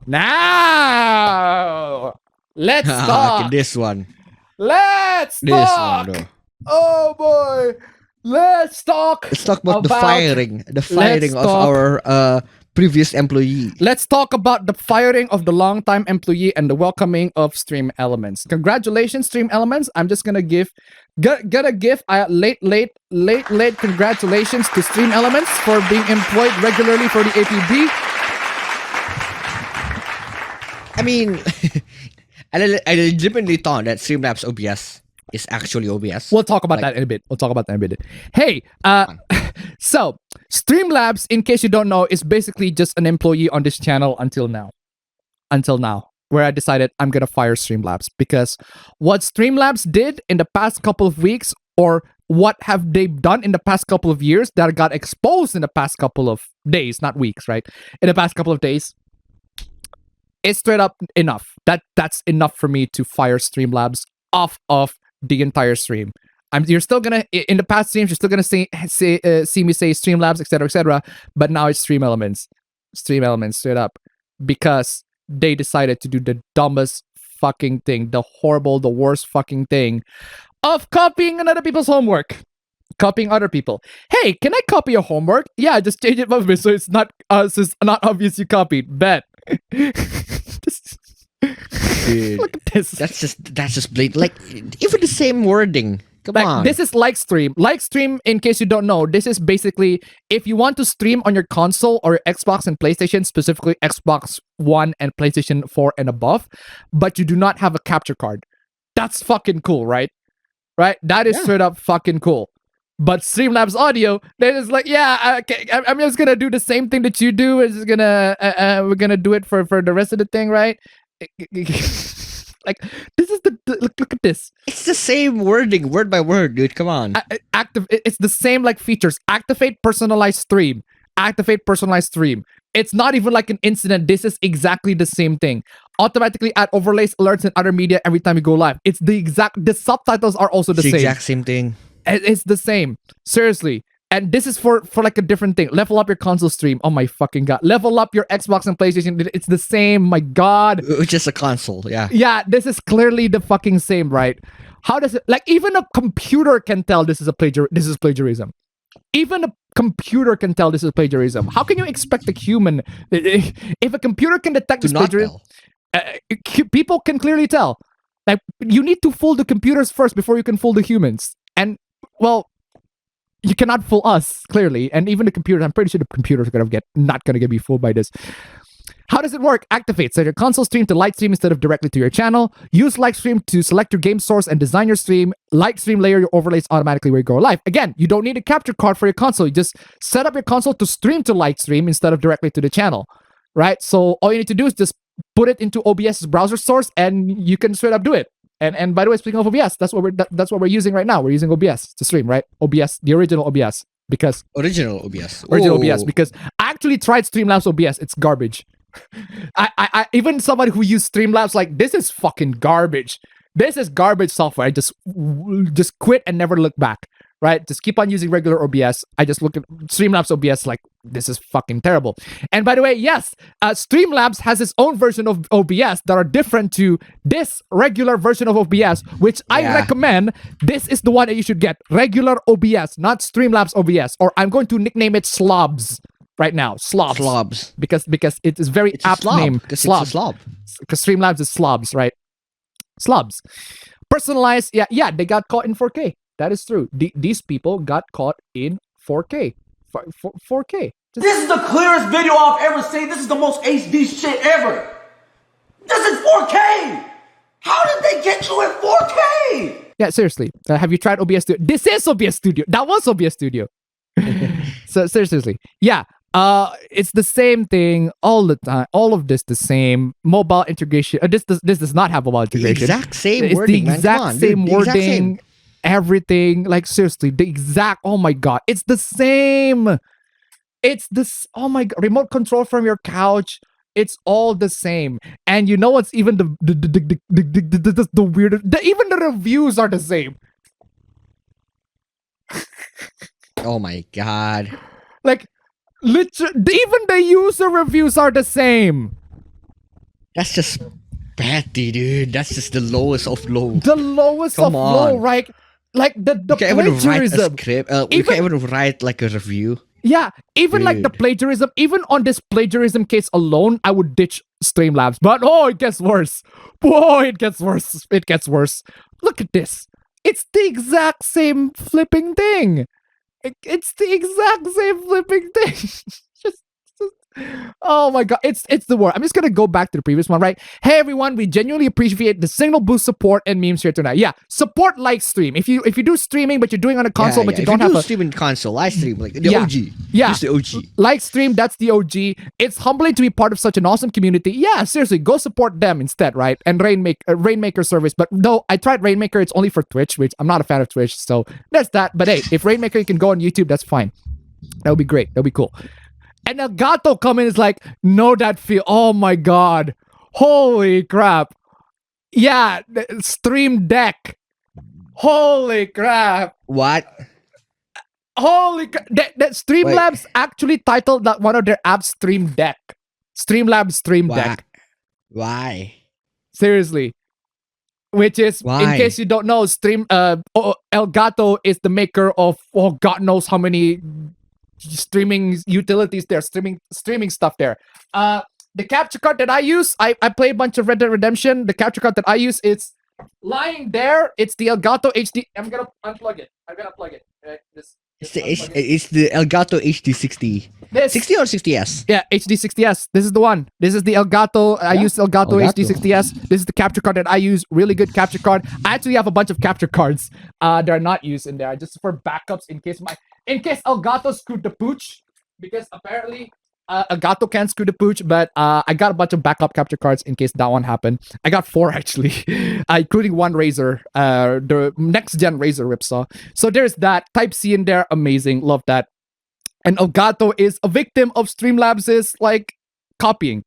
Now, let's talk. This one. Let's talk. One, though. Oh boy. Let's talk. Let's talk about the firing of our previous employee. Let's talk about the firing of the longtime employee and the welcoming of Stream Elements. Congratulations, Stream Elements. I'm just gonna give late congratulations to Stream Elements for being employed regularly for the APB. I mean, I legitimately thought that Streamlabs OBS is actually OBS. We'll talk about that in a bit. Hey, so Streamlabs, in case you don't know, is basically just an employee on this channel until now, where I decided I'm gonna fire Streamlabs because what Streamlabs did in the past couple of weeks, or what have they done in the past couple of years that got exposed in the past couple of days, not weeks, right? In the past couple of days, it's straight up enough. That's enough for me to fire Streamlabs off of the entire stream. You're still gonna, in the past streams, you're still gonna see me say Streamlabs, etc., but now it's Stream Elements straight up, because they decided to do the dumbest fucking thing, the worst fucking thing of copying other people's homework. Copying other people. Hey, can I copy your homework? Yeah, just change it so it's not obvious you copied. Bet. Dude, look at this. That's just blatant. Like, even the same wording. Come on. This is like stream. Like stream, in case you don't know, this is basically if you want to stream on your console or your Xbox and PlayStation, specifically Xbox One and PlayStation 4 and above, but you do not have a capture card. That's fucking cool, right? Right? That is straight up fucking cool. But Streamlabs Audio, they're just like, yeah, okay, I'm just gonna do the same thing that you do. We're just gonna we're gonna do it for the rest of the thing, right? Like, this is look at this. It's the same wording, word by word, dude. Come on. It's the same like features. Activate personalized stream. It's not even like an incident. This is exactly the same thing. Automatically add overlays, alerts, and other media every time you go live. It's the subtitles are also the same. Exact same thing. It's the same. Seriously. And this is for like a different thing. Level up your console stream. Oh my fucking god. Level up your Xbox and PlayStation. It's the same. My god. It's just a console. Yeah. Yeah. This is clearly the fucking same, right? How does it, like, even a computer can tell this is plagiarism. Even a computer can tell this is plagiarism. How can you expect a human, if a computer can detect this plagiarism? People can clearly tell. Like, you need to fool the computers first before you can fool the humans. And, well, you cannot fool us, clearly. And even the computers, I'm pretty sure the computers are not gonna get fooled by this. How does it work? Activate. Set your console stream to light stream instead of directly to your channel. Use light stream to select your game source and design your stream. Light stream layer your overlays automatically where you go live. Again, you don't need a capture card for your console. You just set up your console to stream to light stream instead of directly to the channel, right? So all you need to do is just put it into OBS's browser source and you can straight up do it. And by the way, speaking of OBS, that's what we're using right now. We're using OBS to stream, right? OBS, the original OBS, because original OBS, because I actually tried Streamlabs OBS. It's garbage. I even somebody who used Streamlabs like, this is fucking garbage. This is garbage software. I just quit and never look back. Right? Just keep on using regular OBS. I just look at Streamlabs OBS like, this is fucking terrible. And by the way, yes, Streamlabs has its own version of OBS that are different to this regular version of OBS, which I recommend. This is the one that you should get. Regular OBS, not Streamlabs OBS. Or I'm going to nickname it Slobs right now. Slobs. Because it is very apt name. Slobs. Because Streamlabs is Slobs, right? Slobs. Personalized. Yeah, they got caught in 4K. That is true. These people got caught in 4K. 4K. This is the clearest video I've ever seen. This is the most HD shit ever. This is 4K. How did they get you in 4K? Yeah, seriously. Have you tried OBS Studio? This is OBS Studio. That was OBS Studio. So seriously. Yeah. It's the same thing all the time. All of this the same. Mobile integration. This does not have mobile integration. The exact same it's wording. The exact same wording. Everything, like, seriously, the exact, oh my god, it's the same. It's this, oh my god, remote control from your couch, it's all the same. And you know what's even the weirdest, even the reviews are the same. Oh my god. Like, literally, even the user reviews are the same. That's just petty, dude. That's just the lowest of low. The lowest Come of low, on. right? Like the You can't even write a plagiarism. script. You can't even write like a review. Yeah, even like the Dude. plagiarism, even on this plagiarism case alone, I would ditch Streamlabs. But oh, it gets worse. Whoa, it gets worse. It gets worse. Look at this. It's the exact same flipping thing. It's the exact same flipping thing. just, oh my god, it's the word. I'm just gonna go back to the previous one, right? Hey everyone, we genuinely appreciate the signal boost support and memes here tonight. Yeah, support like stream. If you do streaming, but you're doing on a console, but you don't have a streaming console, live stream like the Yeah. OG. Yeah. Just the OG. like stream, that's the OG. It's humbling to be part of such an awesome community. Yeah, seriously, go support them instead, right? And Rainmaker service. But no, I tried Rainmaker. It's only for Twitch, which I'm not a fan of Twitch, so that's that. But hey, if Rainmaker you can go on YouTube, that's fine. That would be great. That would be cool. And Elgato come in is like, no, that feel. Oh my god, holy crap! Yeah, Stream Deck. Holy crap! What? Holy that Streamlabs actually titled that one of their apps Stream Deck. Streamlabs Stream Deck. Why? Seriously. Which is, in Why? case you don't know, Elgato is the maker of God knows how many streaming utilities there, streaming stuff there. The capture card that I use, I play a bunch of Red Dead Redemption. The capture card that I use, it's lying there. It's the Elgato HD. I'm gonna unplug it. I'm gonna plug it. Right? It's the Elgato HD60. This 60 or 60S? Yeah, HD60S. This is the one. This is the Elgato. I use Elgato HD60S. This is the capture card that I use. Really good capture card. I actually have a bunch of capture cards that are not used in there, just for backups in case Elgato screwed the pooch, because apparently Elgato can't screw the pooch. But I got a bunch of backup capture cards in case that one happened. I got 4 actually, including one Razer, the next gen Razer Ripsaw. So there's that. Type C in there. Amazing. Love that. And Elgato is a victim of Streamlabs' like copying.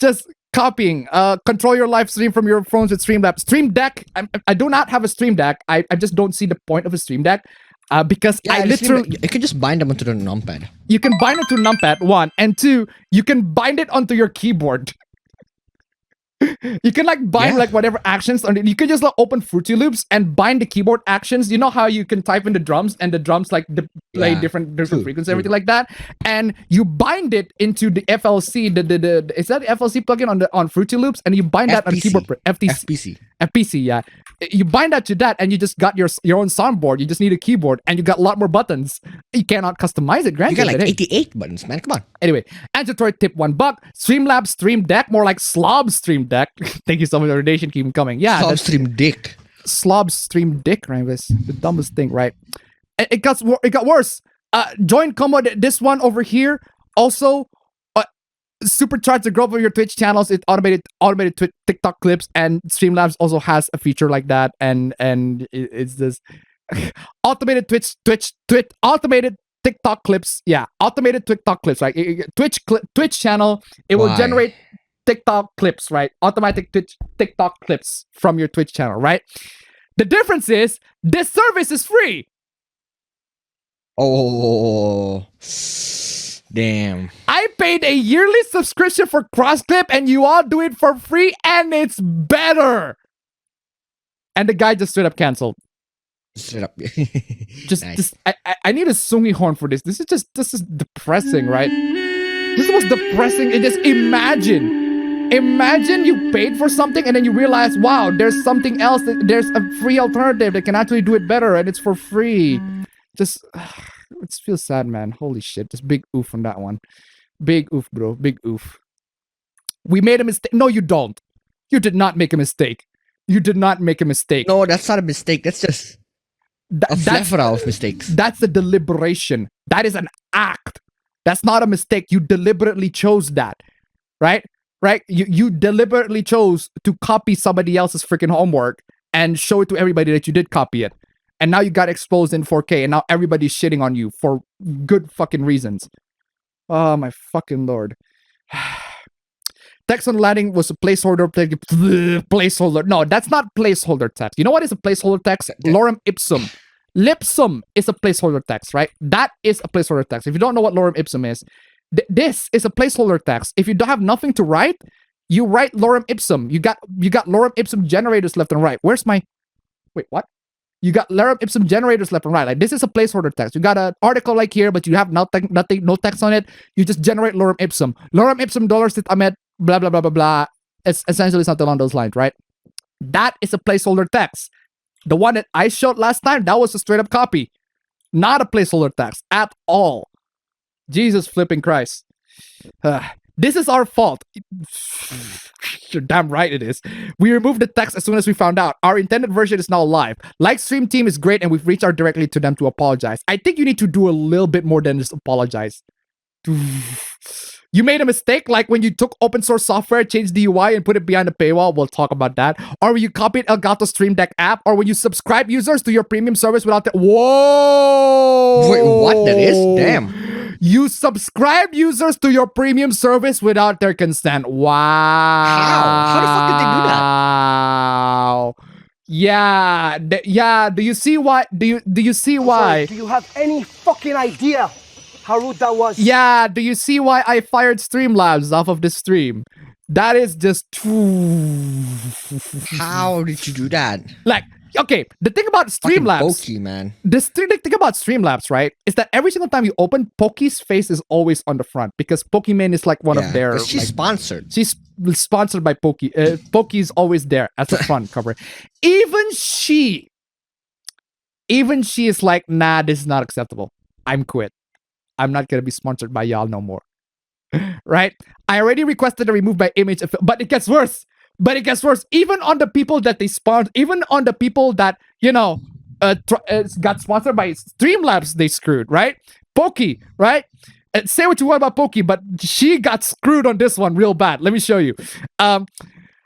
Just copying. Control your live stream from your phones with Streamlabs. Stream Deck. I do not have a Stream Deck. I just don't see the point of a Stream Deck. Because I literally... You can just bind them onto the numpad. You can bind it to numpad, 1. And 2, you can bind it onto your keyboard. You can like bind like whatever actions on it. You can just like open Fruity Loops and bind the keyboard actions. You know how you can type in the drums and the drums like play different frequencies, everything like that. And you bind it into the FLC. The is that the FLC plugin on Fruity Loops? And you bind that on keyboard FPC. Yeah, you bind that to that, and you just got your own soundboard. You just need a keyboard, and you got a lot more buttons. You cannot customize it. Granted, you got like 88 buttons, man. Come on. Anyway, Android tip $1. Streamlabs Stream Deck, more like Slob Stream Deck. Thank you so much for the donation. Keep them coming. Yeah, Slob Stream Dick. Slob Stream Dick, right? That's the dumbest thing, right? It got worse. Join combo. This one over here also supercharge the growth of your Twitch channels. It automated TikTok clips, and Streamlabs also has a feature like that. And it's this automated automated TikTok clips. Yeah, automated TikTok clips, right? Twitch channel. It will generate TikTok clips, right? Automatic TikTok clips from your Twitch channel, right? The difference is this service is free. Oh, damn. I paid a yearly subscription for CrossClip, and you all do it for free, and it's better. And the guy just straight up canceled. Straight up. Just I need a sungi horn for this. This is depressing, right? This is what's depressing. Just imagine you paid for something and then you realize, wow, there's something else. There's a free alternative that can actually do it better, and it's for free. Just it feels sad, man. Holy shit. Just big oof on that one. Big oof, bro. Big oof. We made a mistake. No, you don't. You did not make a mistake. You did not make a mistake. No, that's not a mistake. That's just a plethora of mistakes. That's a deliberation. That is an act. That's not a mistake. You deliberately chose that. Right? Right? You deliberately chose to copy somebody else's freaking homework and show it to everybody that you did copy it. And now you got exposed in 4K, and now everybody's shitting on you for good fucking reasons. Oh my fucking lord. Text on landing was a placeholder. Placeholder. No, that's not placeholder text. You know what is a placeholder text? Lorem ipsum. Lipsum is a placeholder text, right? That is a placeholder text. If you don't know what lorem ipsum is, This is a placeholder text. If you don't have nothing to write, you write lorem ipsum. You got lorem ipsum generators left and right. Where's my... Wait, what? You got lorem ipsum generators left and right. Like, this is a placeholder text. You got an article like here, but you have nothing, no text on it. You just generate lorem ipsum. Lorem ipsum $sit amet, blah, blah, blah, blah, blah. It's essentially something along those lines, right? That is a placeholder text. The one that I showed last time, that was a straight up copy. Not a placeholder text at all. Jesus flipping Christ. This is our fault. You're damn right it is. We removed the text as soon as we found out. Our intended version is now live. Like Stream Team is great and we've reached out directly to them to apologize. I think you need to do a little bit more than just apologize. You made a mistake, like when you took open source software, changed the UI, and put it behind a paywall. We'll talk about that. Or when you copied Elgato Stream Deck app, or when you subscribe users to your premium service without the... Whoa! Wait, what? That is? Damn. You subscribe users to your premium service without their consent. Wow. How the fuck did they do that? Wow. Yeah. Yeah. Do you see why? Do you see why? Sorry, do you have any fucking idea how rude that was? Yeah, do you see why I fired Streamlabs off of the stream? That is just... How did you do that? Like, okay, the thing about Fucking Streamlabs... Pokey, man. The thing about Streamlabs, right, is that every single time you open, Pokey's face is always on the front because Pokemon is like one of their... 'cause she's like, sponsored. She's sponsored by Pokey. Pokey's always there as a front cover. Even she is like, nah, this is not acceptable. I'm quit. I'm not gonna be sponsored by y'all no more. Right? I already requested to remove my image, but it gets worse. Even on the people that they sponsor, even on the people that, you know, got sponsored by Streamlabs, they screwed, right? Pokey, right? Say what you want about Pokey, but she got screwed on this one real bad. Let me show you.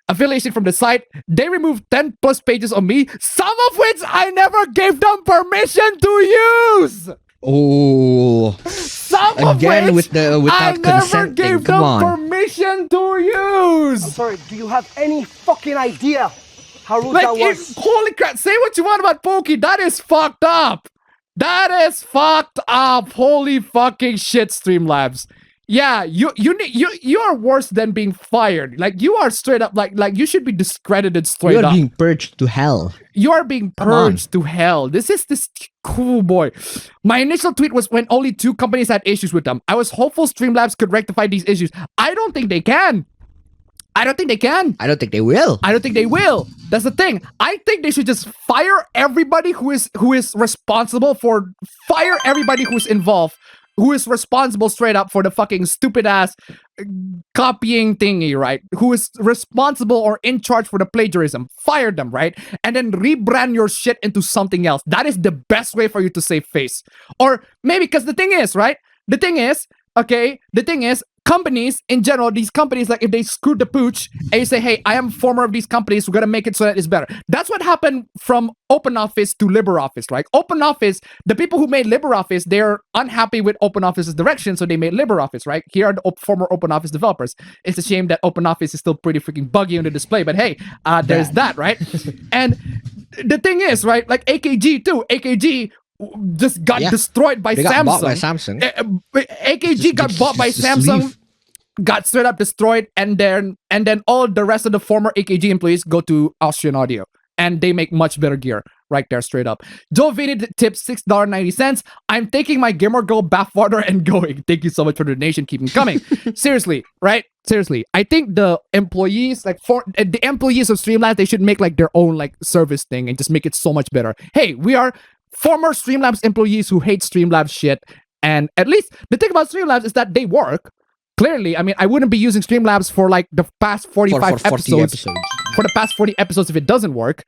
Affiliation from the site. They removed 10 plus pages on me, some of which I never gave them permission to use. Oh, Some again of which with the without I never consenting. gave Come them on. permission to I'm use. sorry, do you have any fucking idea how rude Like, that was? holy crap! Say what you want about Pokey. That is fucked up. That is fucked up. Holy fucking shit, Streamlabs. Yeah, you are worse than being fired. Like, you are straight up like you should be discredited straight You're up. being purged to hell. You are being Come on. purged to hell. This cool boy. My initial tweet was when only 2 companies had issues with them. I was hopeful Streamlabs could rectify these issues. I don't think they can. I don't think they can. I don't think they will. I don't think they will. That's the thing. I think they should just fire everybody who is responsible for... Fire everybody who's involved. Who is responsible straight up for the fucking stupid ass copying thingy, right? Who is responsible or in charge for the plagiarism. Fire them, right? And then rebrand your shit into something else. That is the best way for you to save face. Or maybe, because the thing is, right? The thing is, companies in general, these companies, like if they screwed the pooch and you say, hey, I am former of these companies, we're gonna make it so that it's better. That's what happened from OpenOffice to LibreOffice, right? OpenOffice, the people who made LibreOffice, they're unhappy with OpenOffice's direction, so they made LibreOffice, right? Here are the former OpenOffice developers. It's a shame that OpenOffice is still pretty freaking buggy on the display, but hey, there's that, right? And the thing is, right, like AKG too, AKG just got destroyed by They Samsung. got bought by Samsung. AKG got bought by Samsung, leave. got straight up destroyed, and then all the rest of the former AKG employees go to Austrian Audio, and they make much better gear right there, straight up. Joe Vini tips $6.90. I'm taking my Gamer Girl bathwater and going. Thank you so much for the donation. Keep them coming. Seriously, right? Seriously, I think the employees, like the employees of Streamlabs, they should make like their own like service thing and just make it so much better. Hey, we are former Streamlabs employees who hate Streamlabs shit, and at least the thing about Streamlabs is that they work. Clearly, I mean, I wouldn't be using Streamlabs for like the past 45 for 40 episodes. For the past 40 episodes if it doesn't work.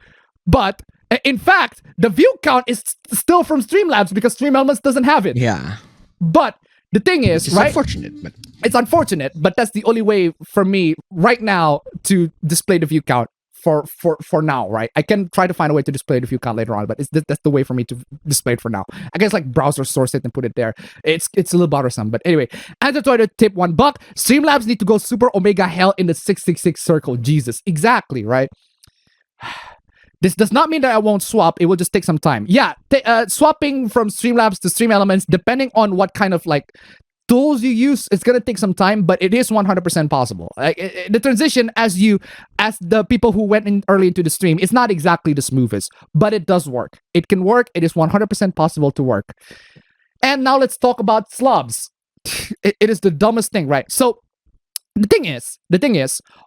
But in fact, the view count is still from Streamlabs because Stream Elements doesn't have it. Yeah. But the thing is, It's right? unfortunate, but It's unfortunate, but that's the only way for me right now to display the view count for now, right? I can try to find a way to display the view count later on, but that's the way for me to display it for now. I guess like browser source it and put it there. It's a little bothersome, but anyway. As I tried to tip $1, Streamlabs need to go super omega hell in the 666 circle. Jesus, exactly, right? This does not mean that I won't swap. It will just take some time. Yeah, swapping from Streamlabs to Stream Elements, depending on what kind of like tools you use, it's gonna take some time, but it is 100% possible. The transition, as the people who went in early into the stream, it's not exactly the smoothest, but it does work. It can work. It is 100% possible to work. And now let's talk about slobs. It is the dumbest thing, right? So the thing is,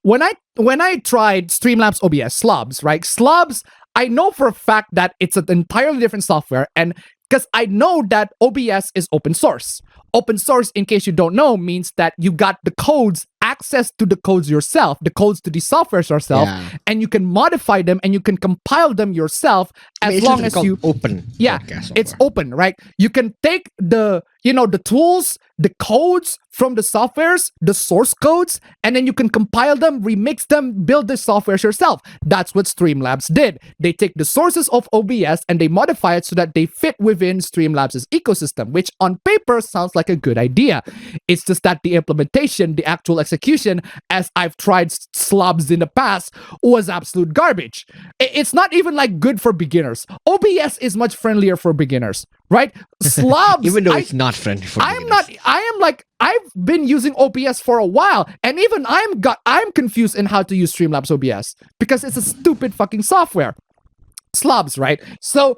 when I tried Streamlabs OBS slobs, right? Slobs, I know for a fact that it's an entirely different software, and because I know that OBS is open source. Open source, in case you don't know, means that you got the codes, access to the codes yourself, the codes to the softwares yourself, and you can modify them and you can compile them yourself as long as you open. Yeah, it's open, right? You can take the tools, the codes from the softwares, the source codes, and then you can compile them, remix them, build the softwares yourself. That's what Streamlabs did. They take the sources of OBS and they modify it so that they fit within Streamlabs' ecosystem, which on paper sounds like a good idea. It's just that the implementation, the actual execution, as I've tried slobs in the past, was absolute garbage. It's not even like good for beginners. OBS is much friendlier for beginners, right? Slobs, even though it's not friendly for beginners. I've been using OBS for a while, and even I'm confused in how to use Streamlabs OBS because it's a stupid fucking software. Slobs, right? So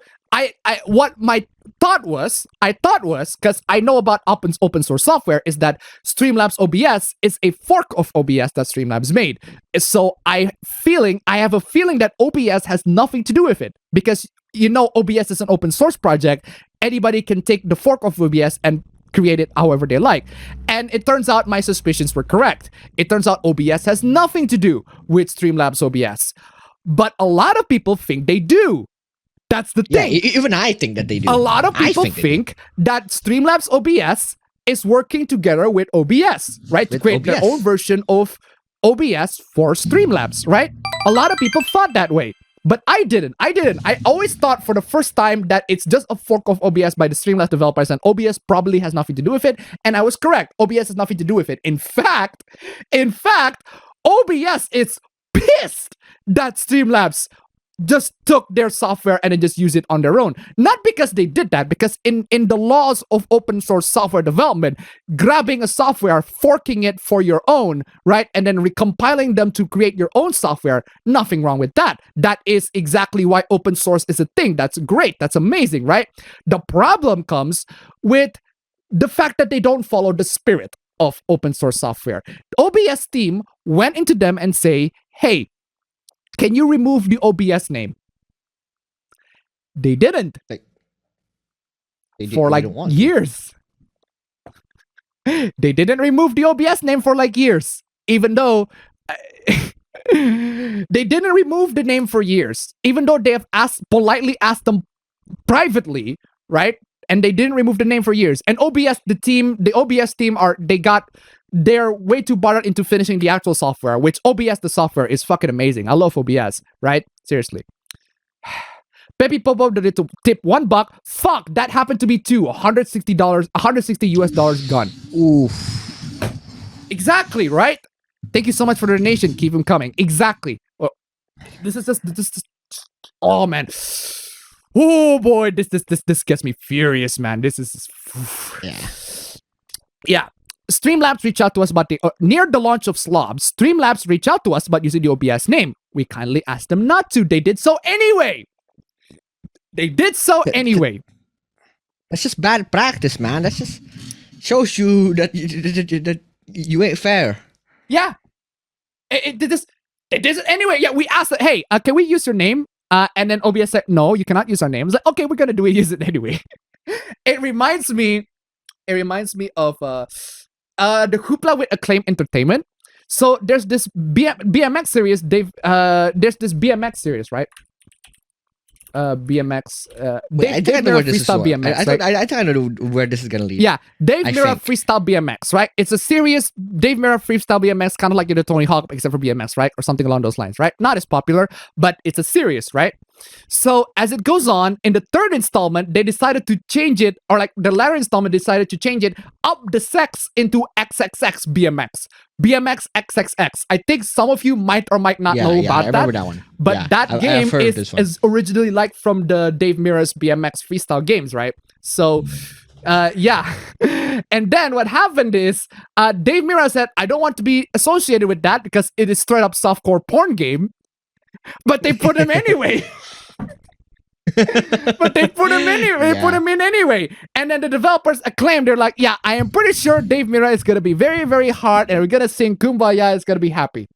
what my thought was, because I know about open source software, is that Streamlabs OBS is a fork of OBS that Streamlabs made. So I have a feeling that OBS has nothing to do with it, because OBS is an open source project. Anybody can take the fork of OBS and create it however they like. And it turns out my suspicions were correct. It turns out OBS has nothing to do with Streamlabs OBS. But a lot of people think they do. That's the thing. Yeah, even I think that they do. A lot of people think that Streamlabs OBS is working together with OBS, right? To create their own version of OBS for Streamlabs, right? A lot of people thought that way. But I didn't. I always thought for the first time that it's just a fork of OBS by the Streamlabs developers, and OBS probably has nothing to do with it. And I was correct. OBS has nothing to do with it. In fact, OBS is pissed that Streamlabs just took their software and then just use it on their own. Not because they did that, because in the laws of open source software development, grabbing a software, forking it for your own, right, and then recompiling them to create your own software, nothing wrong with that. That is exactly why open source is a thing. That's great. That's amazing, right? The problem comes with the fact that they don't follow the spirit of open source software. The OBS team went into them and say, hey, can you remove the OBS name? They didn't. For like years. They didn't remove the OBS name for like years. Even though they didn't remove the name for years. Even though they have politely asked them privately, right? And they didn't remove the name for years. And the OBS team they're way too bothered into finishing the actual software, which OBS, the software, is fucking amazing. I love OBS, right? Seriously. Pepe Popo did it to tip $1. Fuck, that happened to me too. $160 US dollars gone. Oof. Exactly, right? Thank you so much for the donation. Keep them coming. Exactly. Well, this is oh man. Oh boy, this gets me furious, man. This is yeah. Streamlabs reached out to us about near the launch of Slobs. Streamlabs reached out to us about using the OBS name. We kindly asked them not to. They did so anyway. That's just bad practice, man. That just shows you that you ain't fair. Yeah. It did this anyway. Yeah, we asked, hey, can we use your name? And then OBS said, no, you cannot use our name. I was like, okay, we're gonna use it anyway. It reminds me of the hoopla with Acclaim Entertainment. So there's this BMX series. There's this BMX series, right? BMX. I think I know where this is going. BMX, I think I know where this is gonna lead. Yeah, Dave Mirra Freestyle BMX, right? It's a serious Dave Mirra Freestyle BMX, kind of like the Tony Hawk, except for BMX, right? Or something along those lines, right? Not as popular, but it's a series, right? So as it goes on, in the third installment, they decided to change it, or like the latter installment decided to change it, up the sex into XXX BMX. BMX XXX. I think some of you might or might not know about I remember that one. But that game is originally like from the Dave Mirra's BMX freestyle games, right? So Yeah. And then what happened is Dave Mirra said, I don't want to be associated with that because it is straight up softcore porn game. But they put him anyway. But they put him anyway. They put him in anyway. And then the developers acclaimed. They're like, yeah, I am pretty sure Dave Mirra is going to be very, very hard. And we're going to sing Kumbaya. It's going to be happy.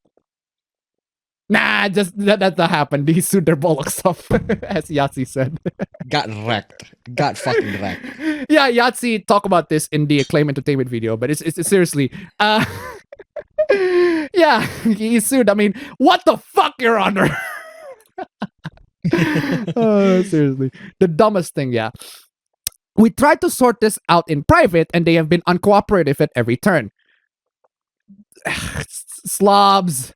Nah, just that's not happened. He sued their bollocks off, as Yahtzee said. Got wrecked. Got fucking wrecked. Yeah, Yahtzee talk about this in the Acclaim Entertainment video, but it's seriously. Yeah, he sued. I mean, what the fuck, Your Honor? Oh, seriously. The dumbest thing, yeah. We tried to sort this out in private, and they have been uncooperative at every turn. Slobs.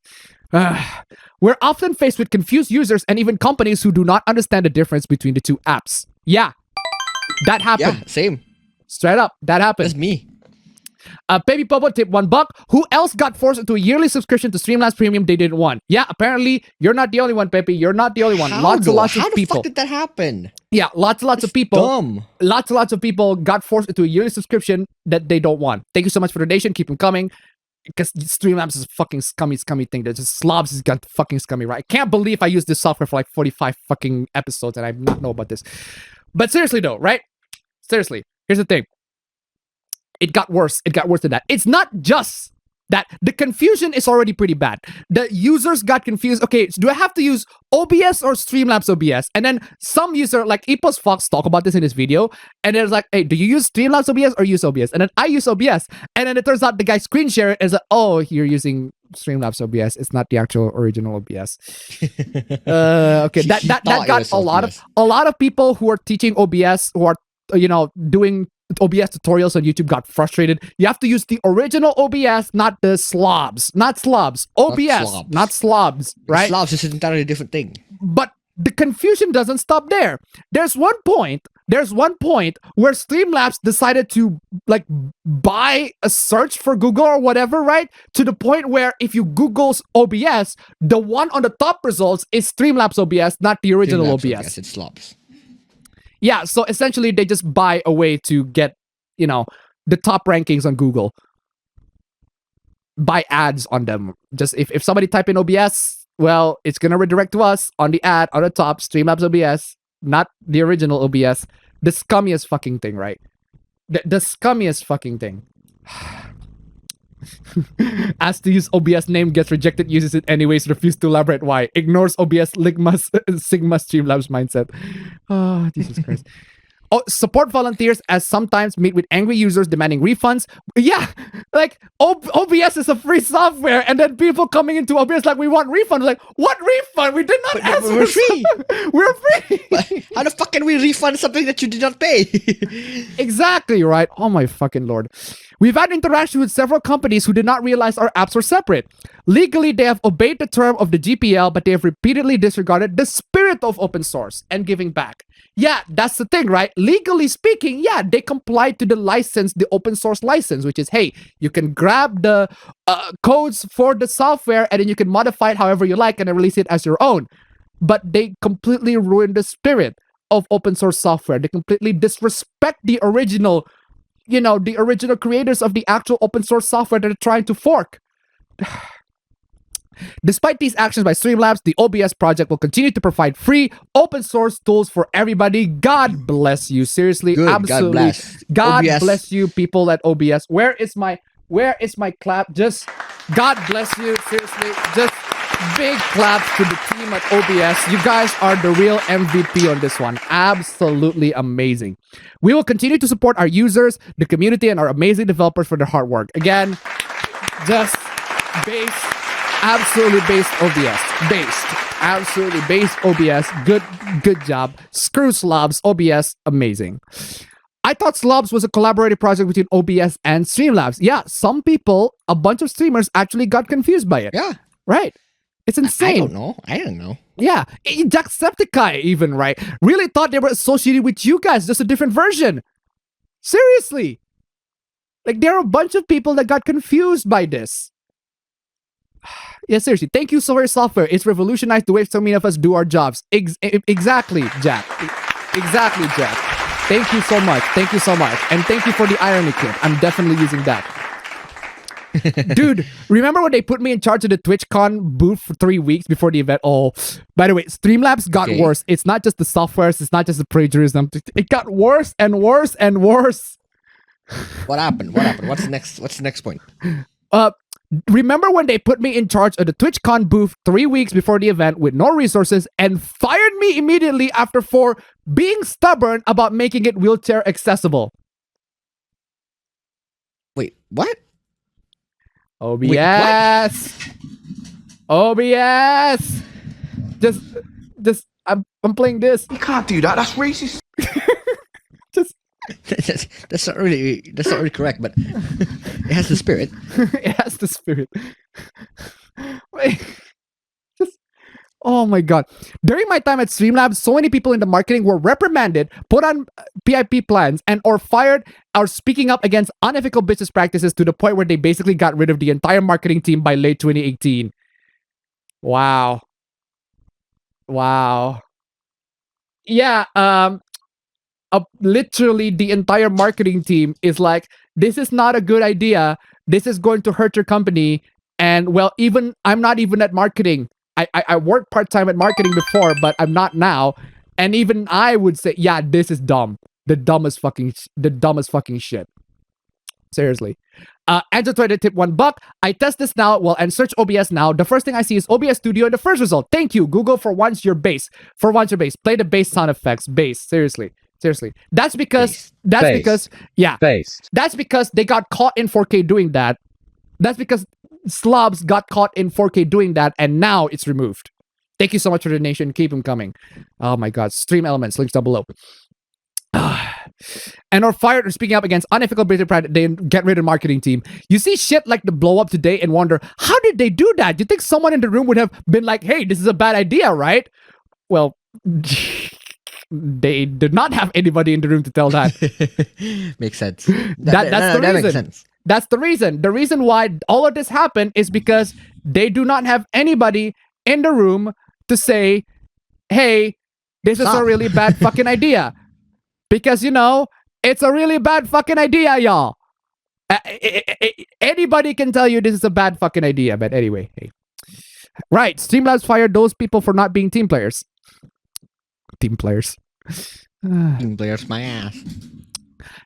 We're often faced with confused users and even companies who do not understand the difference between the two apps. Yeah, that happened. Yeah, same. Straight up, that happened. That's me. Baby Popo tip $1. Who else got forced into a yearly subscription to Streamlabs Premium they didn't want? Yeah, apparently you're not the only one, Pepe. You're not the only one. Lots and lots of people. How the fuck did that happen? Yeah, lots and lots of people. Dumb. Lots and lots of people got forced into a yearly subscription that they don't want. Thank you so much for the donation. Keep them coming. Because Streamlabs is a fucking scummy thing. There's just slobs has got fucking scummy, right? I can't believe I used this software for like 45 fucking episodes and I not know about this. But seriously though, right? Seriously, here's the thing. It got worse. It got worse than that. It's not just that. The confusion is already pretty bad. The users got confused. Okay, so do I have to use OBS or Streamlabs OBS? And then some user, like Epos Fox, talk about this in his video. And it's like, hey, do you use Streamlabs OBS or use OBS? And then I use OBS. And then it turns out the guy screen share it and is like, oh, you're using Streamlabs OBS. It's not the actual original OBS. Okay, that got a lot of people who are teaching OBS, who are doing OBS tutorials on YouTube got frustrated. You have to use the original OBS, not the slobs. Not slobs. OBS, not slobs, right? Slobs is an entirely different thing. But the confusion doesn't stop there. There's one point where Streamlabs decided to like buy a search for Google or whatever, right? To the point where if you Google OBS, the one on the top results is Streamlabs OBS, not the original OBS. It's slobs. Yeah, so essentially they just buy a way to get, the top rankings on Google. Buy ads on them. Just if somebody type in OBS, well, it's going to redirect to us on the ad on the top, Streamlabs OBS, not the original OBS. The scummiest fucking thing, right? The scummiest fucking thing. Asked to use OBS name, gets rejected, uses it anyways, refused to elaborate why. Ignores OBS Sigma Streamlabs mindset. Oh, Jesus Christ. Oh, support volunteers as sometimes meet with angry users demanding refunds. Yeah, like OBS is a free software, and then people coming into OBS like, we want refunds. Like, what refund? We did not ask. We're free. We're free. How the fuck can we refund something that you did not pay? Exactly, right? Oh my fucking Lord. We've had interactions with several companies who did not realize our apps were separate. Legally, they have obeyed the term of the GPL, but they have repeatedly disregarded the spirit of open source and giving back. Yeah, that's the thing, right? Legally speaking, yeah, they complied to the license, the open source license, which is, hey, you can grab the codes for the software and then you can modify it however you like and then release it as your own. But they completely ruined the spirit of open source software. They completely disrespect the original, the original creators of the actual open source software that they're trying to fork. Despite these actions by Streamlabs, the OBS project will continue to provide free open source tools for everybody. God bless you. Seriously, good, absolutely. God OBS. Bless you, people at OBS. Where is my clap? Just God bless you. Seriously, just big claps to the team at OBS. You guys are the real MVP on this one. Absolutely amazing. We will continue to support our users, the community, and our amazing developers for their hard work. Again, just absolutely based OBS. Absolutely based OBS. Good job. Screw slobs. OBS, amazing. I thought Slobs was a collaborative project between OBS and Streamlabs. Yeah, some people, a bunch of streamers actually got confused by it. Yeah. Right. It's insane. I don't know. Yeah. Jacksepticeye even, right? Really thought they were associated with you guys, just a different version. Seriously. Like, there are a bunch of people that got confused by this. Yeah, seriously. Thank you, Sawyer Software. It's revolutionized the way so many of us do our jobs. Exactly, Jack. Exactly, Jack. Thank you so much. Thank you so much. And thank you for the irony clip. I'm definitely using that. Dude, remember when they put me in charge of the TwitchCon booth for 3 weeks before the event? Oh, by the way, Streamlabs got worse. It's not just the softwares. It's not just the plagiarism. It got worse and worse and worse. What happened? What happened? What's the next point? Remember when they put me in charge of the TwitchCon booth 3 weeks before the event with no resources and fired me immediately after for being stubborn about making it wheelchair accessible? Wait, what? OBS. Wait, what? OBS. Just I'm playing this. You can't do that. That's racist. Just that's not really correct, but it has the spirit. it has the spirit. Wait. Oh my god. During my time at Streamlabs, so many people in the marketing were reprimanded, put on PIP plans, and or fired or speaking up against unethical business practices to the point where they basically got rid of the entire marketing team by late 2018. Wow. Wow. Yeah, literally the entire marketing team is like, this is not a good idea. This is going to hurt your company. And well, even I'm not even at marketing. I worked part-time at marketing before, but I'm not now. And even I would say, yeah, this is dumb. The dumbest fucking shit. Seriously. Angel tried to tip $1. I test this now, and search OBS now. The first thing I see is OBS Studio in the first result. Thank you, Google, for once your bass. Play the bass sound effects. Bass. Seriously. That's because That's because they got caught in 4K doing that. That's because slobs got caught in 4K doing that, and now it's removed. Thank you so much for the donation. Keep them coming. Oh my god. Stream Elements, links down below. And or fired or speaking up against unethical business practice, they get rid of the marketing team. You see shit like the blow up today and wonder, how did they do that? You think someone in the room would have been like, hey, this is a bad idea, right? Well, they did not have anybody in the room to tell that. Makes sense. That's the reason. Makes sense. That's the reason. The reason why all of this happened is because they do not have anybody in the room to say, hey, this is a really bad fucking idea. Because, it's a really bad fucking idea, y'all. Anybody can tell you this is a bad fucking idea. But anyway, hey. Right. Streamlabs fired those people for not being team players. Team players, my ass.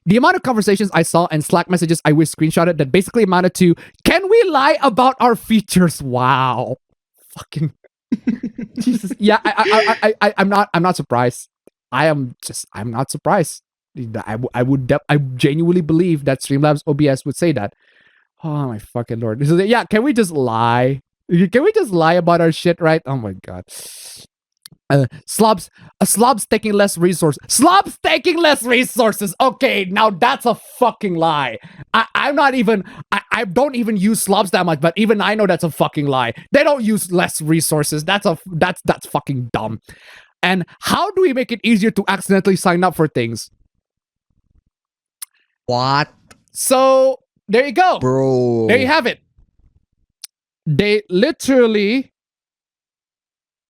The amount of conversations I saw and Slack messages I wish screenshotted that basically amounted to, can we lie about our features? Wow. Fucking Jesus. Yeah, I'm not surprised. I'm not surprised. I genuinely believe that Streamlabs OBS would say that. Oh my fucking lord. So, yeah, can we just lie? Can we just lie about our shit, right? Oh my god. Slobs taking less resources. Slobs taking less resources. Okay, now that's a fucking lie. I don't even use slobs that much, but even I know that's a fucking lie. They don't use less resources. That's fucking dumb. And how do we make it easier to accidentally sign up for things? What? So there you go, bro. There you have it. They literally.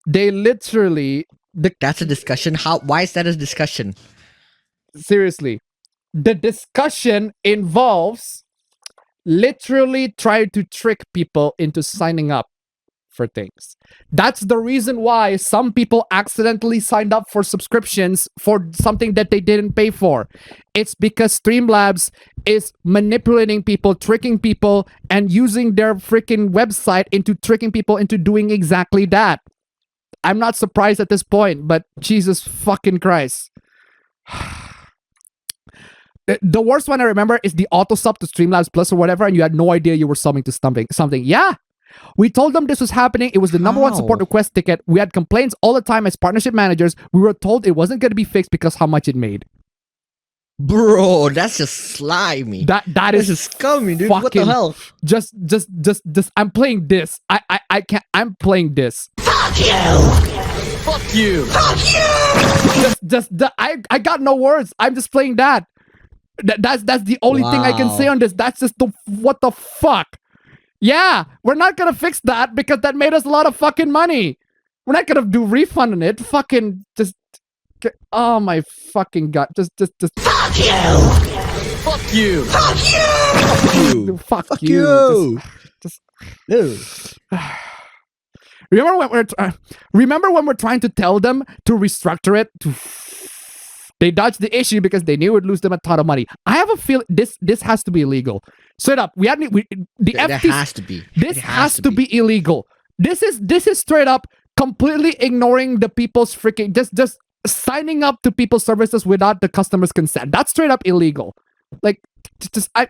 That's a discussion. Why is that a discussion? Seriously. The discussion involves literally trying to trick people into signing up for things. That's the reason why some people accidentally signed up for subscriptions for something that they didn't pay for. It's because Streamlabs is manipulating people, tricking people, and using their freaking website into tricking people into doing exactly that. I'm not surprised at this point, but Jesus fucking Christ. The worst one I remember is the auto sub to Streamlabs Plus or whatever, and you had no idea you were subbing to something. Yeah. We told them this was happening. It was the number one support request ticket. We had complaints all the time as partnership managers. We were told it wasn't going to be fixed because how much it made. Bro, that's just slimy. That is just scummy, dude. What the hell? Just I'm playing this. I can't. I'm playing this. Fuck you. Fuck you. Fuck you. I got no words. I'm just playing that. That's the only thing I can say on this. That's just what the fuck. Yeah, we're not gonna fix that because that made us a lot of fucking money. We're not gonna do refund on it. Fucking just Oh my fucking god! Just. Fuck you! Fuck you! Fuck you! Fuck Fuck you! you! Just- No. Remember when we're trying to tell them to restructure it? They dodged the issue because they knew it would lose them a ton of money. I have a feeling this has to be illegal. Straight up, the There FTC. has to be. This It has to be illegal. This is straight up completely ignoring the people's freaking just signing up to people's services without the customer's consent. That's straight up illegal. Like,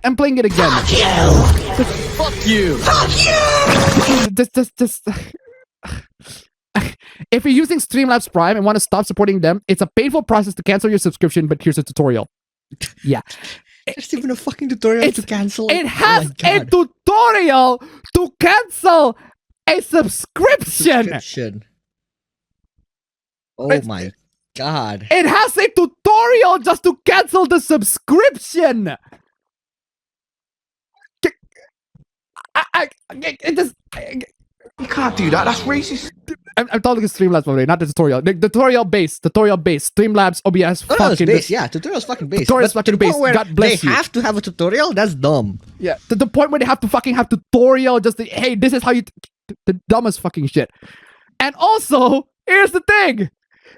I'm playing it again. Fuck you! Fuck you! Fuck you! Just. If you're using Streamlabs Prime and want to stop supporting them, it's a painful process to cancel your subscription, but here's a tutorial. Yeah. There's even a fucking tutorial to cancel. It Oh has my a God. tutorial to cancel a subscription. Oh It's- my God. It has a tutorial just to cancel the subscription. You can't do that. That's racist. I'm talking Streamlabs already, not the tutorial. The tutorial base. Streamlabs OBS. Tutorial's Fucking based, yeah. Tutorial's fucking based. Tutorial's But to fucking the point based. where God bless they you. have to have a tutorial? That's dumb. Yeah, to the point where they have to fucking have tutorial just to, hey, this is how you the dumbest fucking shit. And also, here's the thing.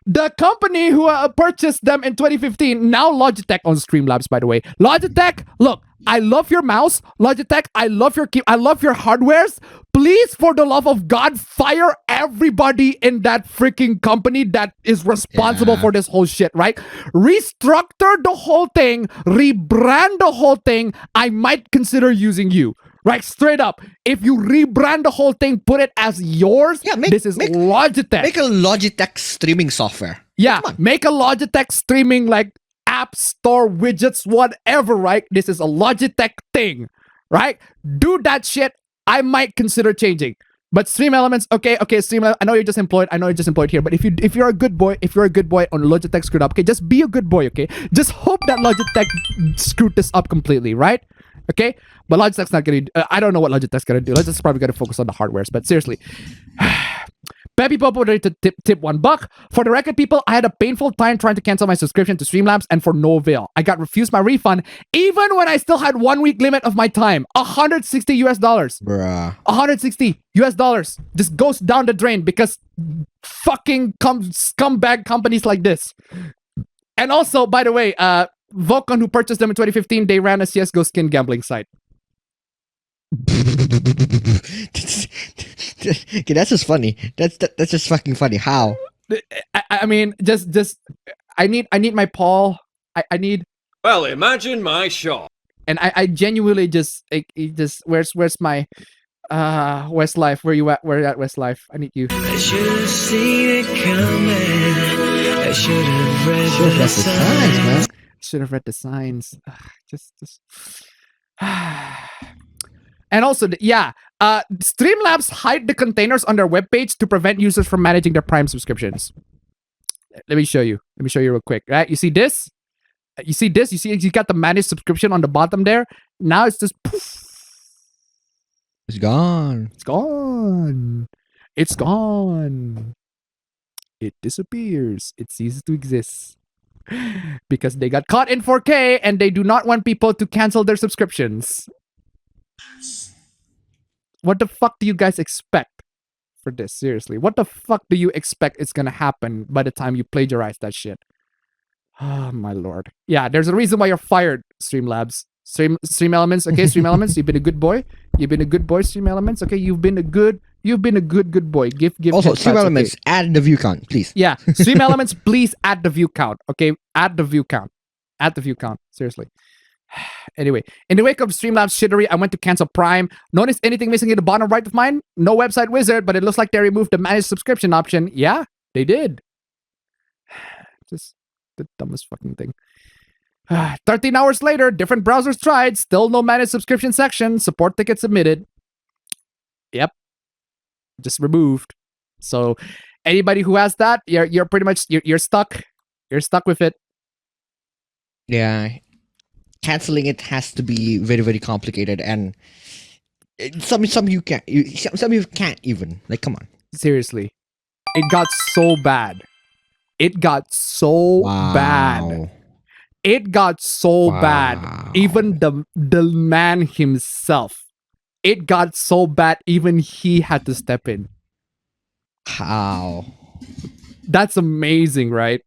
The company who purchased them in 2015, now Logitech owns Streamlabs, by the way. Logitech, look, I love your mouse. Logitech, I love your I love your hardwares. Please, for the love of God, fire everybody in that freaking company that is responsible Yeah. for this whole shit, right? Restructure the whole thing, rebrand the whole thing. I might consider using you. Right, straight up. If you rebrand the whole thing, put it as yours. Yeah, this is Logitech. Make a Logitech streaming software. Yeah, Come on. make a Logitech streaming like app store widgets, whatever, right? This is a Logitech thing, right? Do that shit. I might consider changing. But Stream Elements, okay, Stream Elements, I know you're just employed here, but if you're a good boy, on Logitech screwed up, okay, just be a good boy, okay? Just hope that Logitech screwed this up completely, right? Okay? But Logitech's not gonna I don't know what Logitech's gonna do. Logitech's probably gonna focus on the hardwares, but seriously. Peppy Popo ready to tip $1. For the record, people, I had a painful time trying to cancel my subscription to Streamlabs and for no avail. I got refused my refund even when I still had 1 week limit of my time. $160 US. Bruh. $160 US just goes down the drain because fucking scumbag companies like this. And also, by the way, Volcon, who purchased them in 2015, they ran a CSGO skin gambling site. Okay, that's just funny. That's just fucking funny. How? I mean, just I need my Paul. I need. Well, imagine my shop. And I genuinely just where's my Westlife? Where you at? Where at Westlife? I need you. I should have seen it coming. I should have read Should've the left the signs, man. signs. Should have read the signs. Just. And also, Streamlabs hide the containers on their webpage to prevent users from managing their Prime subscriptions. Let me show you. Real quick. Right? You see this? You see this? You got the manage subscription on the bottom there. Now it's just poof. It's gone. It's gone. It's gone. It disappears. It ceases to exist. Because they got caught in 4K and they do not want people to cancel their subscriptions. What the fuck do you guys expect for this? Seriously. What the fuck do you expect is gonna happen by the time you plagiarize that shit? Oh my lord. Yeah, there's a reason why you're fired, Streamlabs. Stream Elements, okay, Stream Elements, you've been a good boy. You've been a good boy, Stream Elements, okay? You've been a good boy. Give Also, head Stream pats, Elements, okay? add the view count, please. Yeah, Stream Elements, please add the view count, okay? Add the view count. Seriously. Anyway, in the wake of Streamlabs shittery, I went to cancel Prime. Notice anything missing in the bottom right of mine? No website wizard, but it looks like they removed the managed subscription option. Yeah, they did. Just the dumbest fucking thing. 13 hours later, different browsers tried. Still no managed subscription section. Support ticket submitted. Yep. Just removed. So anybody who has that, you're pretty much you're stuck. You're stuck with it. Yeah. Canceling it has to be very, very complicated, and some you can't. Some you can't even. Like, come on. Seriously. It got so bad. It got so bad. It got so bad. Even the man himself. It got so bad. Even he had to step in. How? That's amazing, right?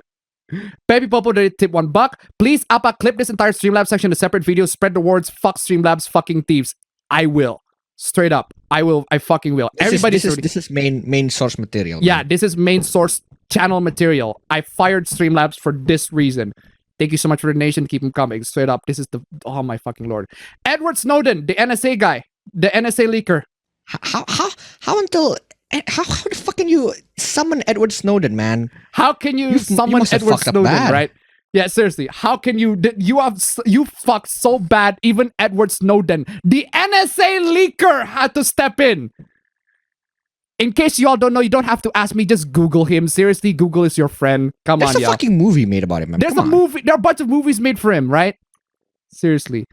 Baby Popo did tip $1. Please, Appa, clip this entire Streamlabs section to separate videos. Spread the words. Fuck Streamlabs fucking thieves. I will. Straight up. I will. I fucking will. This is main source material. Yeah, man. this is main source channel material. I fired Streamlabs for this reason. Thank you so much for the donation. Keep them coming. Straight up. This is the... Oh my fucking lord. Edward Snowden, the NSA guy. The NSA leaker. How the fuck can you summon Edward Snowden, man? How can you You summon must have Edward fucked up Snowden, bad. right? Yeah, seriously. How can you... You fucked so bad, even Edward Snowden, the NSA leaker, had to step in. In case you all don't know, you don't have to ask me. Just Google him. Seriously, Google is your friend. Come There's on, a y'all. fucking movie made about him, man. There's Come a on. movie. There are a bunch of movies made for him, right? Seriously.